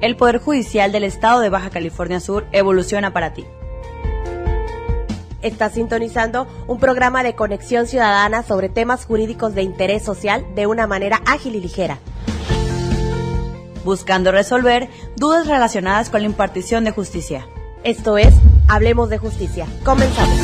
El Poder Judicial del Estado de Baja California Sur evoluciona para ti. Estás sintonizando un programa de conexión ciudadana sobre temas jurídicos de interés social de una manera ágil y ligera. Buscando resolver dudas relacionadas con la impartición de justicia. Esto es Hablemos de Justicia. Comenzamos.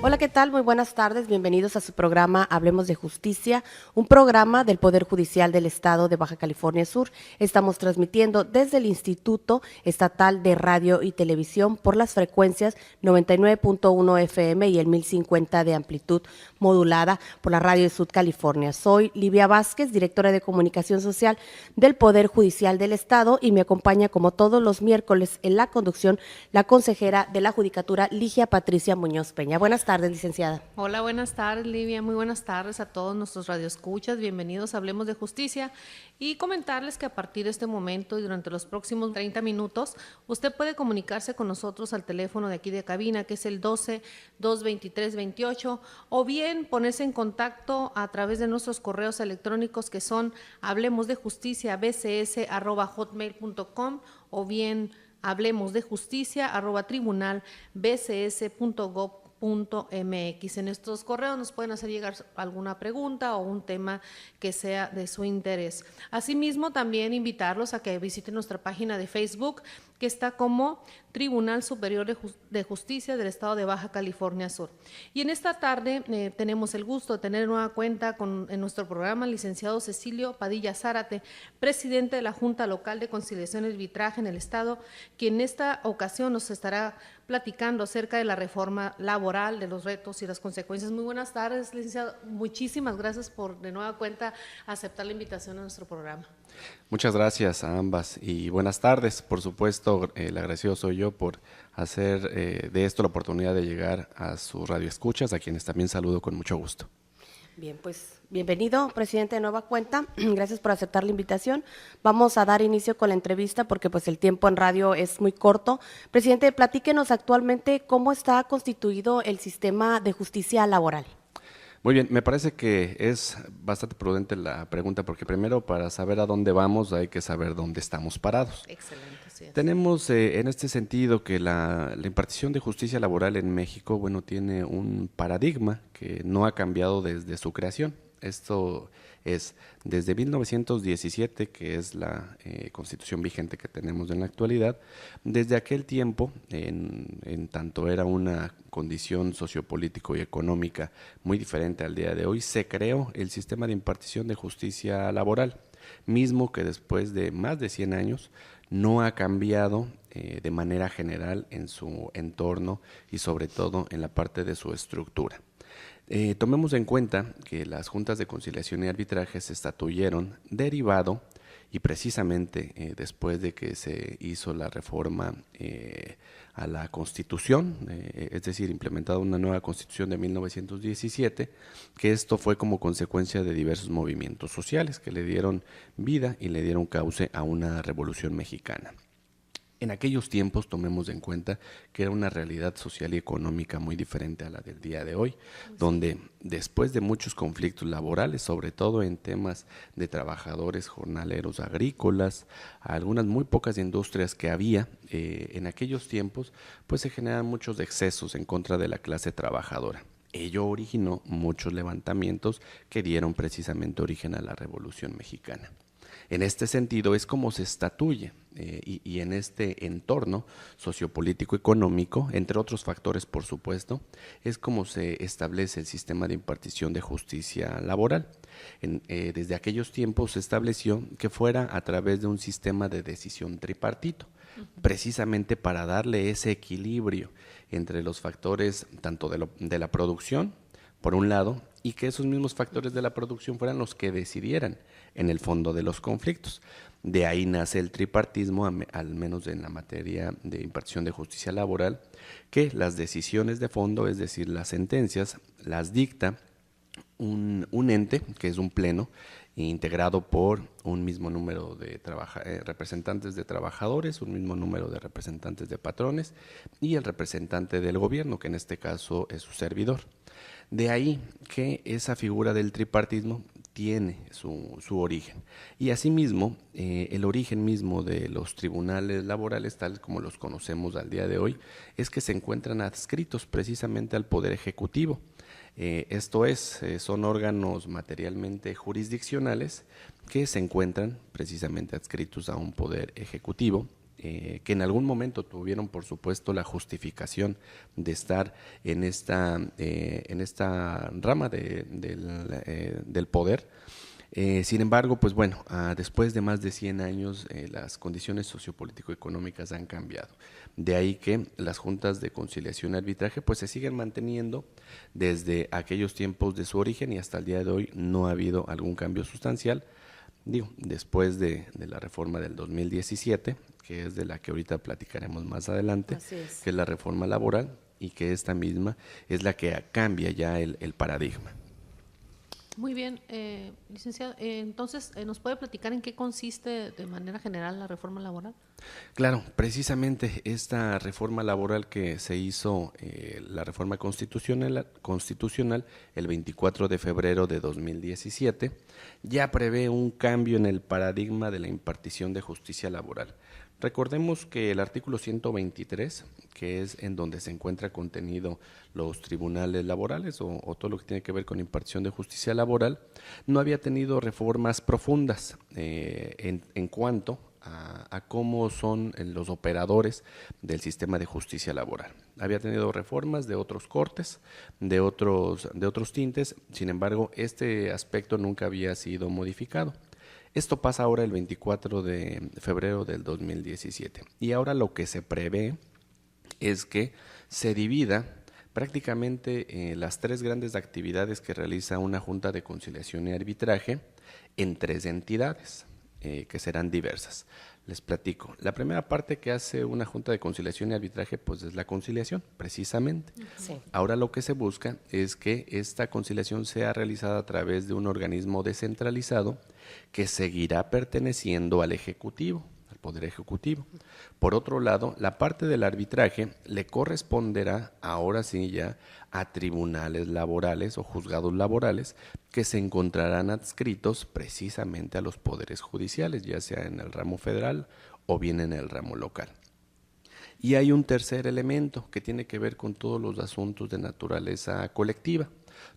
Hola, ¿qué tal? Muy buenas tardes. Bienvenidos a su programa Hablemos de Justicia, un programa del Poder Judicial del Estado de Baja California Sur. Estamos transmitiendo desde el Instituto Estatal de Radio y Televisión por las frecuencias 99.1 FM y el 1050 de amplitud modulada por la Radio de Sud California. Soy Livia Vázquez, directora de Comunicación Social del Poder Judicial del Estado, y me acompaña como todos los miércoles en la conducción la consejera de la Judicatura, Ligia Patricia Muñoz Peña. Buenas tardes, licenciada. Hola, buenas tardes, Livia. Muy buenas tardes a todos nuestros radioescuchas. Bienvenidos a Hablemos de Justicia, y comentarles que a partir de este momento y durante los próximos 30 minutos usted puede comunicarse con nosotros al teléfono de aquí de cabina, que es el 12-223-28, o bien ponerse en contacto a través de nuestros correos electrónicos, que son hablemosdejusticia@bcs@hotmail.com, o bien hablemosdejusticia@tribunalbcs.gov.mx. En estos correos nos pueden hacer llegar alguna pregunta o un tema que sea de su interés. Asimismo, también invitarlos a que visiten nuestra página de Facebook, que está como Tribunal Superior de Justicia del Estado de Baja California Sur. Y en esta tarde tenemos el gusto de tener nueva cuenta en nuestro programa al licenciado Cecilio Padilla Zárate, presidente de la Junta Local de Conciliación y Arbitraje en el Estado, quien en esta ocasión nos estará platicando acerca de la reforma laboral, de los retos y las consecuencias. Muy buenas tardes, licenciado. Muchísimas gracias por de nueva cuenta aceptar la invitación a nuestro programa. Muchas gracias a ambas y buenas tardes. Por supuesto, el agradecido soy yo por hacer de esto la oportunidad de llegar a sus radioescuchas, a quienes también saludo con mucho gusto. Bien, pues bienvenido, presidente de nueva cuenta. Gracias por aceptar la invitación. Vamos a dar inicio con la entrevista porque pues el tiempo en radio es muy corto. Presidente, platíquenos actualmente cómo está constituido el sistema de justicia laboral. Muy bien, me parece que es bastante prudente la pregunta, porque primero, para saber a dónde vamos hay que saber dónde estamos parados. Excelente, sí. Tenemos en este sentido que la impartición de justicia laboral en México, bueno, tiene un paradigma que no ha cambiado desde su creación. Esto es desde 1917, que es la constitución vigente que tenemos en la actualidad. Desde aquel tiempo, en tanto era una condición sociopolítico y económica muy diferente al día de hoy, se creó el sistema de impartición de justicia laboral, mismo que después de más de 100 años no ha cambiado de manera general en su entorno y sobre todo en la parte de su estructura. Tomemos en cuenta que las juntas de conciliación y arbitraje se estatuyeron derivado y precisamente después de que se hizo la reforma a la Constitución, es decir, implementada una nueva Constitución de 1917, que esto fue como consecuencia de diversos movimientos sociales que le dieron vida y le dieron cauce a una revolución mexicana. En aquellos tiempos, tomemos en cuenta que era una realidad social y económica muy diferente a la del día de hoy, donde después de muchos conflictos laborales, sobre todo en temas de trabajadores jornaleros agrícolas, algunas muy pocas industrias que había en aquellos tiempos, pues se generan muchos excesos en contra de la clase trabajadora. Ello originó muchos levantamientos que dieron precisamente origen a la Revolución Mexicana. En este sentido es como se estatuye y en este entorno sociopolítico económico, entre otros factores por supuesto, es como se establece el sistema de impartición de justicia laboral. Desde aquellos tiempos se estableció que fuera a través de un sistema de decisión tripartito, precisamente para darle ese equilibrio entre los factores tanto de la producción, por un lado, y que esos mismos factores de la producción fueran los que decidieran en el fondo de los conflictos. De ahí nace el tripartismo, al menos en la materia de impartición de justicia laboral, que las decisiones de fondo, es decir, las sentencias, las dicta un ente, que es un pleno, integrado por un mismo número de representantes de trabajadores, un mismo número de representantes de patrones y el representante del gobierno, que en este caso es su servidor. De ahí que esa figura del tripartismo tiene su origen. Y asimismo, el origen mismo de los tribunales laborales, tales como los conocemos al día de hoy, es que se encuentran adscritos precisamente al Poder Ejecutivo. Esto es, son órganos materialmente jurisdiccionales que se encuentran precisamente adscritos a un Poder Ejecutivo, que en algún momento tuvieron, por supuesto, la justificación de estar en esta rama del poder. Sin embargo, pues bueno, después de más de 100 años, las condiciones sociopolítico-económicas han cambiado. De ahí que las juntas de conciliación y arbitraje pues se siguen manteniendo desde aquellos tiempos de su origen y hasta el día de hoy no ha habido algún cambio sustancial. Digo, después de la reforma del 2017, que es de la que ahorita platicaremos más adelante, que es la reforma laboral, y que esta misma es la que cambia ya el paradigma. Muy bien, licenciado. Entonces, ¿nos puede platicar en qué consiste de manera general la reforma laboral? Claro, precisamente esta reforma laboral que se hizo, la reforma constitucional el 24 de febrero de 2017, ya prevé un cambio en el paradigma de la impartición de justicia laboral. Recordemos que el artículo 123, que es en donde se encuentra contenido los tribunales laborales o todo lo que tiene que ver con impartición de justicia laboral, no había tenido reformas profundas en cuanto a cómo son los operadores del sistema de justicia laboral. Había tenido reformas de otros cortes, de otros tintes, sin embargo, este aspecto nunca había sido modificado. Esto pasa ahora el 24 de febrero del 2017 y ahora lo que se prevé es que se divida prácticamente las tres grandes actividades que realiza una Junta de Conciliación y Arbitraje en tres entidades que serán diversas. Les platico. La primera parte que hace una Junta de Conciliación y Arbitraje pues es la conciliación, precisamente. Sí. Ahora lo que se busca es que esta conciliación sea realizada a través de un organismo descentralizado que seguirá perteneciendo al Ejecutivo, al Poder Ejecutivo. Por otro lado, la parte del arbitraje le corresponderá ahora sí ya a tribunales laborales o juzgados laborales que se encontrarán adscritos precisamente a los poderes judiciales, ya sea en el ramo federal o bien en el ramo local. Y hay un tercer elemento que tiene que ver con todos los asuntos de naturaleza colectiva,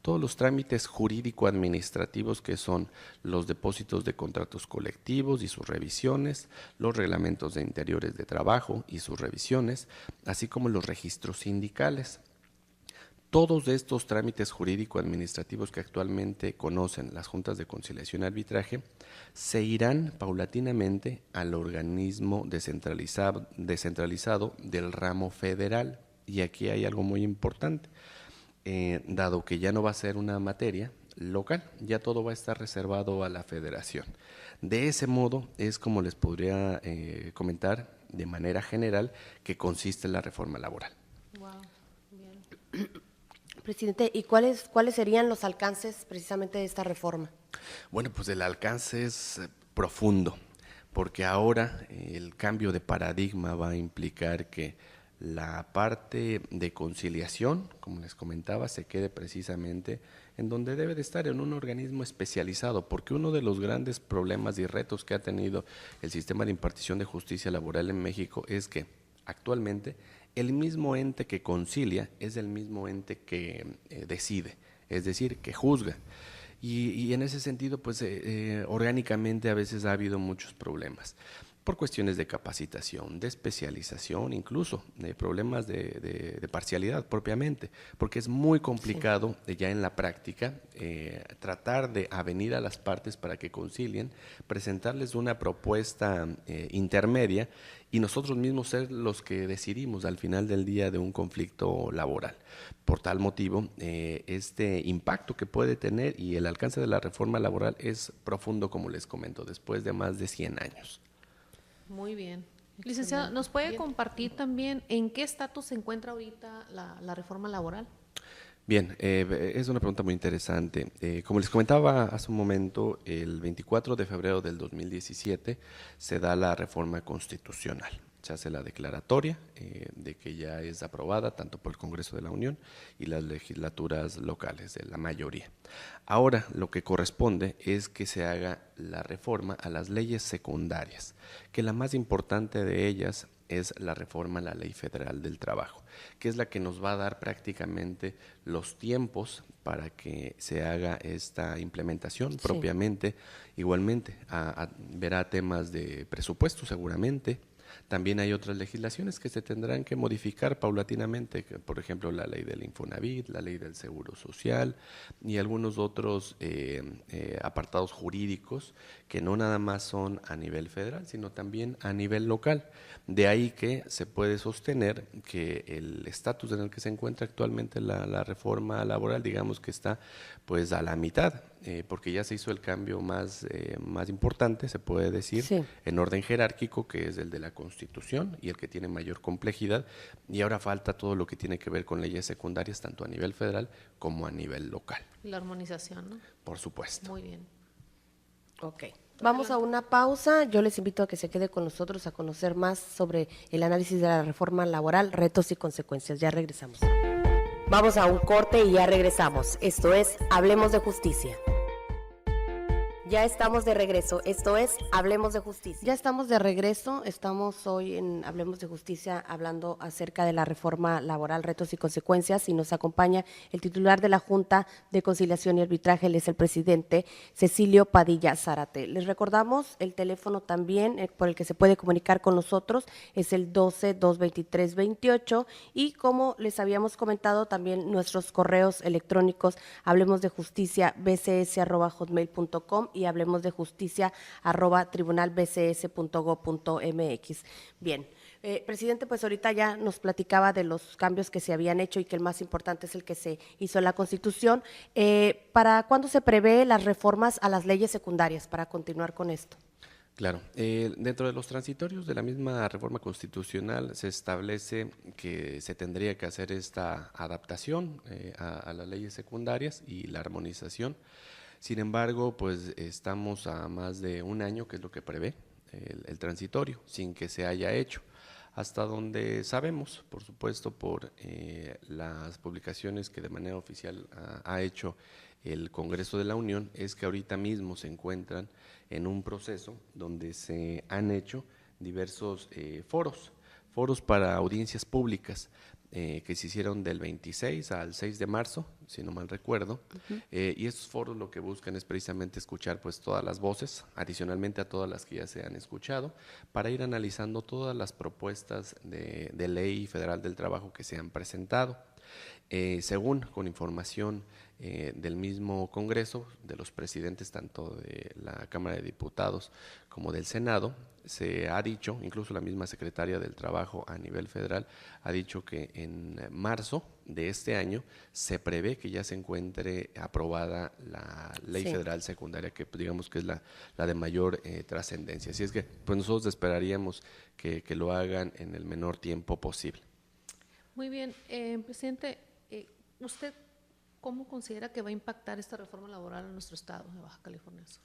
todos los trámites jurídico-administrativos que son los depósitos de contratos colectivos y sus revisiones, los reglamentos de interiores de trabajo y sus revisiones, así como los registros sindicales. Todos estos trámites jurídico-administrativos que actualmente conocen las juntas de conciliación y arbitraje se irán paulatinamente al organismo descentralizado del ramo federal. Y aquí hay algo muy importante, dado que ya no va a ser una materia local, ya todo va a estar reservado a la federación. De ese modo es como les podría comentar de manera general que consiste la reforma laboral. Wow, bien. Presidente, ¿y cuáles serían los alcances precisamente de esta reforma? Bueno, pues el alcance es profundo, porque ahora el cambio de paradigma va a implicar que la parte de conciliación, como les comentaba, se quede precisamente en donde debe de estar, en un organismo especializado, porque uno de los grandes problemas y retos que ha tenido el sistema de impartición de justicia laboral en México es que actualmente el mismo ente que concilia es el mismo ente que decide, es decir, que juzga. Y en ese sentido, pues orgánicamente a veces ha habido muchos problemas, por cuestiones de capacitación, de especialización, incluso de problemas de parcialidad propiamente, porque es muy complicado ya en la práctica tratar de avenir a las partes para que concilien, presentarles una propuesta intermedia y nosotros mismos ser los que decidimos al final del día de un conflicto laboral. Por tal motivo, este impacto que puede tener y el alcance de la reforma laboral es profundo, como les comento, después de más de 100 años. Muy bien. Licenciado, ¿nos puede compartir también en qué estatus se encuentra ahorita la reforma laboral? Bien, es una pregunta muy interesante. Como les comentaba hace un momento, el 24 de febrero del 2017 se da la reforma constitucional. hace la declaratoria de que ya es aprobada tanto por el Congreso de la Unión y las legislaturas locales, de la mayoría. Ahora lo que corresponde es que se haga la reforma a las leyes secundarias, que la más importante de ellas es la reforma a la Ley Federal del Trabajo, que es la que nos va a dar prácticamente los tiempos para que se haga esta implementación propiamente. Igualmente, verá temas de presupuesto seguramente. También hay otras legislaciones que se tendrán que modificar paulatinamente, por ejemplo, la ley del Infonavit, la ley del Seguro Social y algunos otros apartados jurídicos que no nada más son a nivel federal, sino también a nivel local. De ahí que se puede sostener que el estatus en el que se encuentra actualmente la reforma laboral, digamos que está pues a la mitad, porque ya se hizo el cambio más importante, se puede decir, en orden jerárquico, que es el de la Constitución y el que tiene mayor complejidad, y ahora falta todo lo que tiene que ver con leyes secundarias, tanto a nivel federal como a nivel local. La armonización, ¿no? Por supuesto. Muy bien. Ok. Vamos a una pausa. Yo les invito a que se quede con nosotros a conocer más sobre el análisis de la reforma laboral, retos y consecuencias. Ya regresamos. Vamos a un corte y ya regresamos. Esto es Hablemos de Justicia. Ya estamos de regreso. Esto es Hablemos de Justicia. Ya estamos de regreso. Estamos hoy en Hablemos de Justicia hablando acerca de la reforma laboral, retos y consecuencias, y nos acompaña el titular de la Junta de Conciliación y Arbitraje, él es el presidente Cecilio Padilla Zárate. Les recordamos el teléfono también por el que se puede comunicar con nosotros, es el 12-223-28, y como les habíamos comentado también nuestros correos electrónicos, hablemosdejusticia@bcs.hotmail.com y hablemos de justicia @tribunalbcs.go.mx. Bien, presidente, pues ahorita ya nos platicaba de los cambios que se habían hecho y que el más importante es el que se hizo en la Constitución. ¿Para cuándo se prevé las reformas a las leyes secundarias para continuar con esto? Claro, dentro de los transitorios de la misma reforma constitucional se establece que se tendría que hacer esta adaptación a las leyes secundarias y la armonización. Sin embargo, pues estamos a más de un año, que es lo que prevé el transitorio, sin que se haya hecho. Hasta donde sabemos, por supuesto, por las publicaciones que de manera oficial ha hecho el Congreso de la Unión, es que ahorita mismo se encuentran en un proceso donde se han hecho diversos foros para audiencias públicas, que se hicieron del 26 al 6 de marzo, si no mal recuerdo, y estos foros lo que buscan es precisamente escuchar pues todas las voces, adicionalmente a todas las que ya se han escuchado, para ir analizando todas las propuestas de ley federal del trabajo que se han presentado. Según con información del mismo Congreso, de los presidentes tanto de la Cámara de Diputados como del Senado, se ha dicho, incluso la misma secretaria del Trabajo a nivel federal ha dicho que en marzo de este año se prevé que ya se encuentre aprobada la ley federal secundaria, que digamos que es la de mayor trascendencia. Así es que pues nosotros esperaríamos que lo hagan en el menor tiempo posible. Muy bien, presidente, ¿usted cómo considera que va a impactar esta reforma laboral en nuestro estado de Baja California Sur?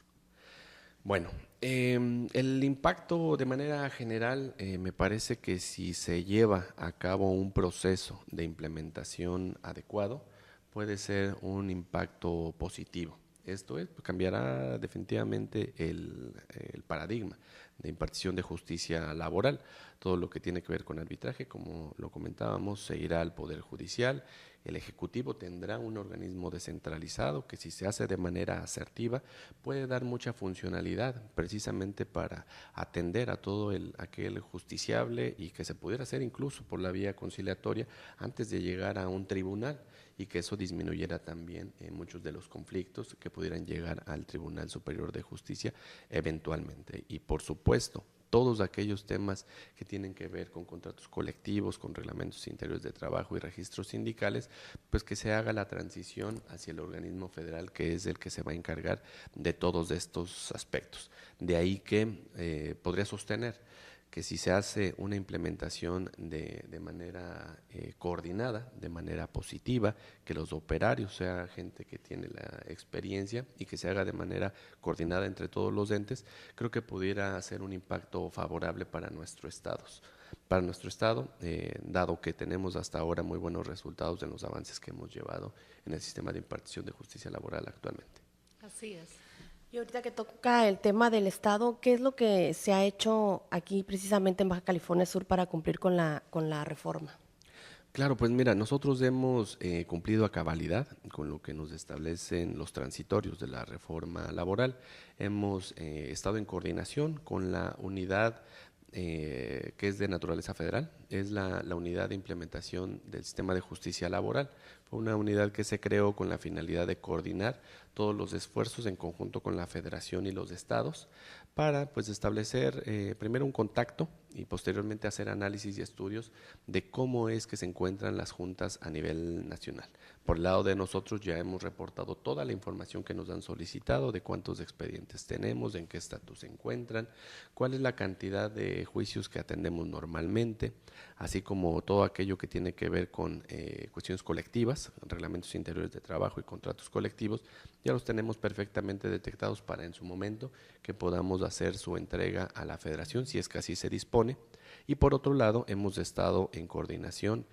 Bueno, el impacto de manera general me parece que si se lleva a cabo un proceso de implementación adecuado, puede ser un impacto positivo. Esto es, cambiará definitivamente el paradigma de impartición de justicia laboral. Todo lo que tiene que ver con arbitraje, como lo comentábamos, se irá al Poder Judicial. El Ejecutivo tendrá un organismo descentralizado que, si se hace de manera asertiva, puede dar mucha funcionalidad precisamente para atender a todo aquel justiciable, y que se pudiera hacer incluso por la vía conciliatoria antes de llegar a un tribunal, y que eso disminuyera también muchos de los conflictos que pudieran llegar al Tribunal Superior de Justicia eventualmente. Y por supuesto, todos aquellos temas que tienen que ver con contratos colectivos, con reglamentos interiores de trabajo y registros sindicales, pues que se haga la transición hacia el organismo federal, que es el que se va a encargar de todos estos aspectos. De ahí que podría sostener que si se hace una implementación de manera coordinada, de manera positiva, que los operarios sea gente que tiene la experiencia y que se haga de manera coordinada entre todos los entes, creo que pudiera ser un impacto favorable para nuestros estados. para nuestro estado, dado que tenemos hasta ahora muy buenos resultados en los avances que hemos llevado en el sistema de impartición de justicia laboral actualmente. Así es. Y ahorita que toca el tema del Estado, ¿qué es lo que se ha hecho aquí precisamente en Baja California Sur para cumplir con la reforma? Claro, pues mira, nosotros hemos cumplido a cabalidad con lo que nos establecen los transitorios de la reforma laboral. Hemos estado en coordinación con la unidad que es de naturaleza federal, es la unidad de implementación del sistema de justicia laboral. Fue una unidad que se creó con la finalidad de coordinar todos los esfuerzos en conjunto con la federación y los estados para pues establecer primero un contacto y posteriormente hacer análisis y estudios de cómo es que se encuentran las juntas a nivel nacional. Por el lado de nosotros ya hemos reportado toda la información que nos han solicitado de cuántos expedientes tenemos, en qué estatus se encuentran, cuál es la cantidad de juicios que atendemos normalmente, así como todo aquello que tiene que ver con cuestiones colectivas, reglamentos interiores de trabajo y contratos colectivos, ya los tenemos perfectamente detectados para en su momento que podamos hacer su entrega a la federación si es que así se dispone. Y por otro lado, hemos estado en coordinación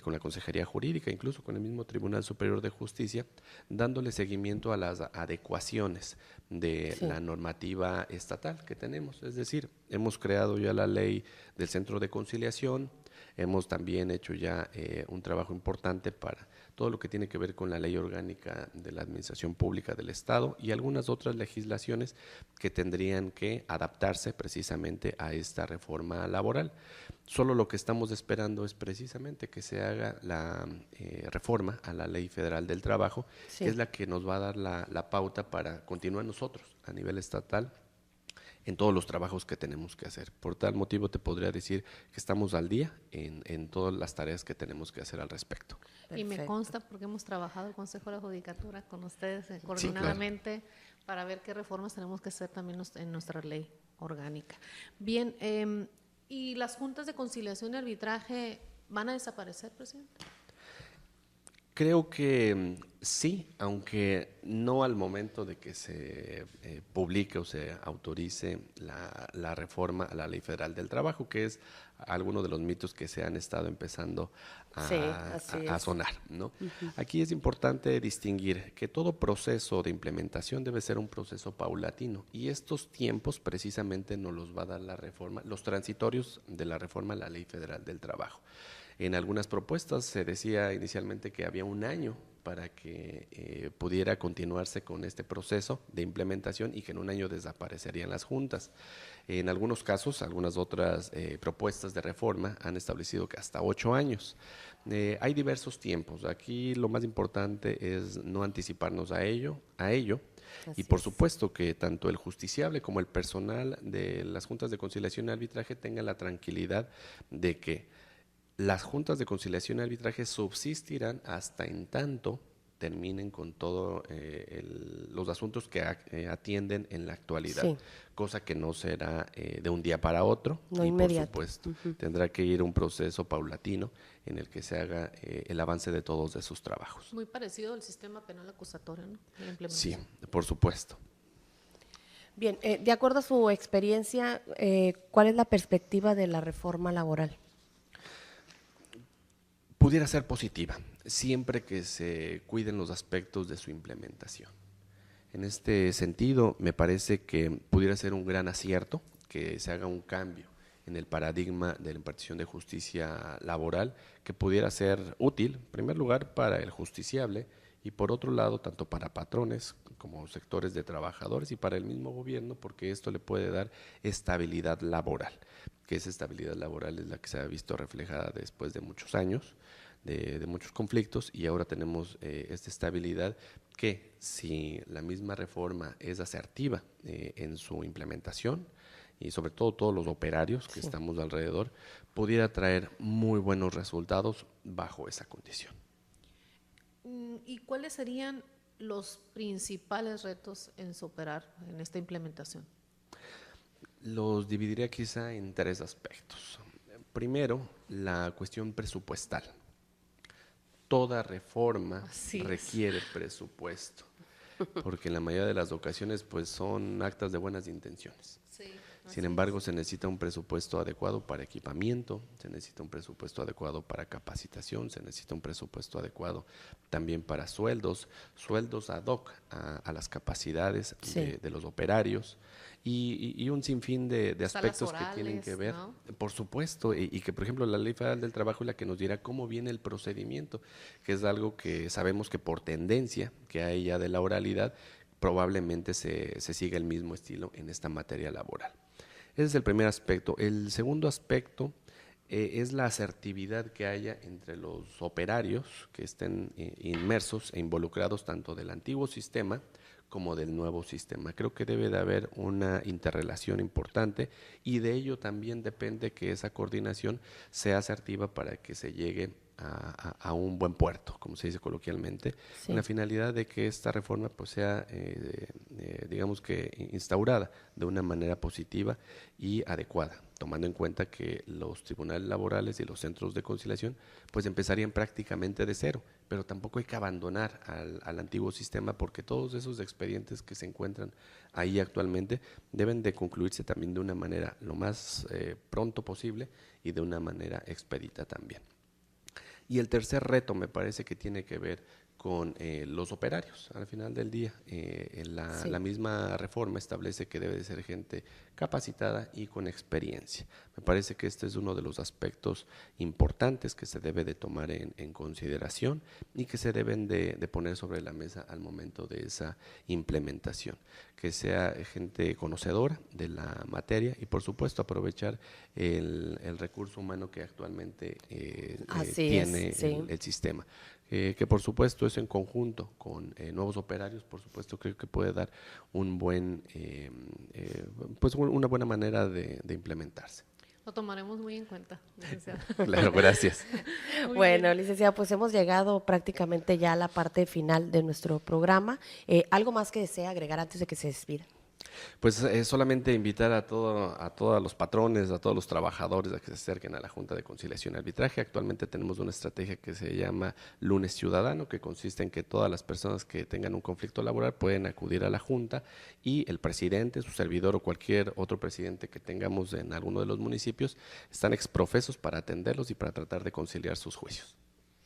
con la Consejería Jurídica, incluso con el mismo Tribunal Superior de Justicia, dándole seguimiento a las adecuaciones de la normativa estatal que tenemos. Es decir, hemos creado ya la ley del Centro de Conciliación, hemos también hecho ya un trabajo importante para todo lo que tiene que ver con la Ley Orgánica de la Administración Pública del Estado y algunas otras legislaciones que tendrían que adaptarse precisamente a esta reforma laboral. Solo lo que estamos esperando es precisamente que se haga la reforma a la Ley Federal del Trabajo, que es la que nos va a dar la pauta para continuar nosotros a nivel estatal en todos los trabajos que tenemos que hacer. Por tal motivo te podría decir que estamos al día en todas las tareas que tenemos que hacer al respecto. Y me Perfecto. consta porque hemos trabajado el Consejo de la Judicatura con ustedes coordinadamente para ver qué reformas tenemos que hacer también en nuestra ley orgánica. Bien, ¿y las juntas de conciliación y arbitraje van a desaparecer, presidente? Creo que sí, aunque no al momento de que se publique o se autorice la reforma a la Ley Federal del Trabajo, que es alguno de los mitos que se han estado empezando a sonar, ¿no? Aquí es importante distinguir que todo proceso de implementación debe ser un proceso paulatino y estos tiempos precisamente nos los va a dar la reforma, los transitorios de la reforma a la Ley Federal del Trabajo. En algunas propuestas se decía inicialmente que había un año para que pudiera continuarse con este proceso de implementación y que en un año desaparecerían las juntas. En algunos casos, algunas otras propuestas de reforma han establecido que hasta 8 años. Hay diversos tiempos. Aquí lo más importante es no anticiparnos a ello. Y por supuesto que tanto el justiciable como el personal de las juntas de conciliación y arbitraje tengan la tranquilidad de que las juntas de conciliación y arbitraje subsistirán hasta en tanto terminen con todos los asuntos que atienden en la actualidad, cosa que no será de un día para otro, no y inmediato. por supuesto tendrá que ir un proceso paulatino en el que se haga el avance de todos esos trabajos. Muy parecido al sistema penal acusatorio, ¿no? La Sí, implementación. por supuesto. Bien, de acuerdo a su experiencia, ¿cuál es la perspectiva de la reforma laboral? Pudiera ser positiva, siempre que se cuiden los aspectos de su implementación. En este sentido, me parece que pudiera ser un gran acierto que se haga un cambio en el paradigma de la impartición de justicia laboral, que pudiera ser útil, en primer lugar, para el justiciable y por otro lado, tanto para patrones como sectores de trabajadores y para el mismo gobierno, porque esto le puede dar estabilidad laboral, que esa estabilidad laboral es la que se ha visto reflejada después de muchos años, de muchos conflictos, y ahora tenemos esta estabilidad que si la misma reforma es asertiva en su implementación, y sobre todo todos los operarios que estamos alrededor, pudiera traer muy buenos resultados bajo esa condición. ¿Y cuáles serían los principales retos en superar en esta implementación? Los dividiría quizá en 3 aspectos. Primero, la cuestión presupuestal. Toda reforma requiere presupuesto, porque en la mayoría de las ocasiones pues son actas de buenas intenciones. Sí. Sin embargo, se necesita un presupuesto adecuado para equipamiento, se necesita un presupuesto adecuado para capacitación, se necesita un presupuesto adecuado también para sueldos ad hoc a las capacidades de los operarios y un sinfín de aspectos orales, que tienen que ver, ¿no? por supuesto, y que por ejemplo la Ley Federal del Trabajo es la que nos dirá cómo viene el procedimiento, que es algo que sabemos que por tendencia que hay ya de la oralidad, probablemente se siga el mismo estilo en esta materia laboral. Ese es el primer aspecto. El segundo aspecto es la asertividad que haya entre los operarios que estén inmersos e involucrados tanto del antiguo sistema como del nuevo sistema. Creo que debe de haber una interrelación importante y de ello también depende que esa coordinación sea asertiva para que se llegue a un buen puerto, como se dice coloquialmente, con la finalidad de que esta reforma pues sea, digamos que instaurada de una manera positiva y adecuada, tomando en cuenta que los tribunales laborales y los centros de conciliación pues empezarían prácticamente de cero, pero tampoco hay que abandonar al antiguo sistema porque todos esos expedientes que se encuentran ahí actualmente deben de concluirse también de una manera lo más pronto posible y de una manera expedita también. Y el tercer reto me parece que tiene que ver con los operarios. Al final del día, la misma reforma establece que debe de ser gente capacitada y con experiencia. Me parece que este es uno de los aspectos importantes que se debe de tomar en consideración y que se deben de poner sobre la mesa al momento de esa implementación. Que sea gente conocedora de la materia y por supuesto aprovechar el recurso humano que actualmente tiene el sistema. Que por supuesto eso en conjunto con nuevos operarios, por supuesto creo que puede dar un buen, pues una buena manera de implementarse. Lo tomaremos muy en cuenta, licenciada. Claro, gracias. Bueno, licenciada, pues hemos llegado prácticamente ya a la parte final de nuestro programa. ¿Algo más que desea agregar antes de que se despida? Pues solamente invitar a todos los patrones, a todos los trabajadores a que se acerquen a la Junta de Conciliación y Arbitraje. Actualmente tenemos una estrategia que se llama Lunes Ciudadano, que consiste en que todas las personas que tengan un conflicto laboral pueden acudir a la Junta y el presidente, su servidor o cualquier otro presidente que tengamos en alguno de los municipios están exprofesos para atenderlos y para tratar de conciliar sus juicios.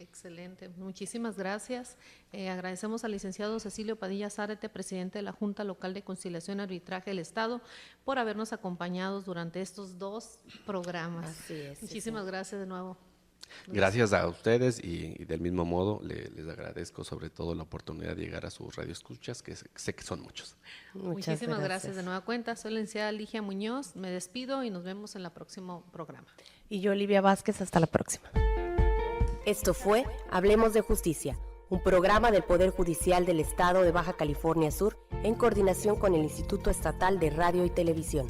Excelente, muchísimas gracias. Agradecemos al licenciado Cecilio Padilla Zárate, presidente de la Junta Local de Conciliación y Arbitraje del Estado, por habernos acompañado durante estos 2 programas. Así es. Muchísimas gracias de nuevo. Gracias a ustedes y del mismo modo les agradezco sobre todo la oportunidad de llegar a sus radioescuchas, que sé que son muchos. Muchísimas gracias de nueva cuenta. Soy la licenciada Ligia Muñoz, me despido y nos vemos en el próximo programa. Y yo, Olivia Vázquez, hasta la próxima. Esto fue Hablemos de Justicia, un programa del Poder Judicial del Estado de Baja California Sur en coordinación con el Instituto Estatal de Radio y Televisión.